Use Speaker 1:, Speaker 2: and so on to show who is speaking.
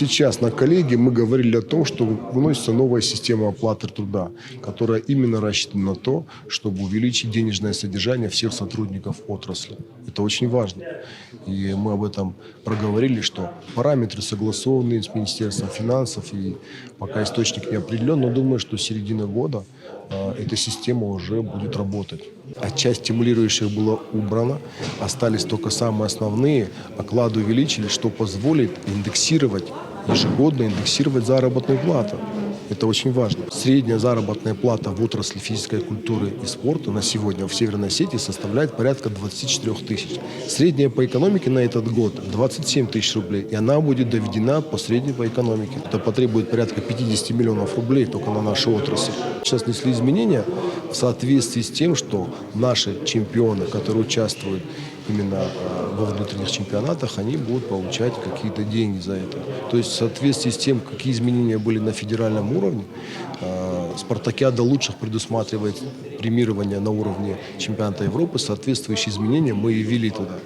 Speaker 1: сейчас на коллегии мы говорили о том, что выносится новая система оплаты труда, которая именно рассчитана на то, чтобы увеличить денежное содержание всех сотрудников отрасли. Это очень важно. И мы об этом проговорили, что параметры согласованы с Министерством финансов, и пока источник не определен, но думаю, что с середины года эта система уже будет работать. А часть стимулирующих была убрана, остались только самые основные, оклады увеличили, что позволит индексировать, ежегодно индексировать заработную плату. Это очень важно. Средняя заработная плата в отрасли физической культуры и спорта на сегодня в Северной Осетии составляет порядка 24 тысяч. Средняя по экономике на этот год 27 тысяч рублей, и она будет доведена по средней по экономике. Это потребует порядка 50 миллионов рублей только на нашу отрасль. Сейчас внесли изменения в соответствии с тем, что наши чемпионы, которые участвуют именно во внутренних чемпионатах, они будут получать какие-то деньги за это. То есть в соответствии с тем, какие изменения были на федеральном уровне, спартакиада лучших предусматривает премирование на уровне чемпионата Европы, соответствующие изменения мы и ввели туда.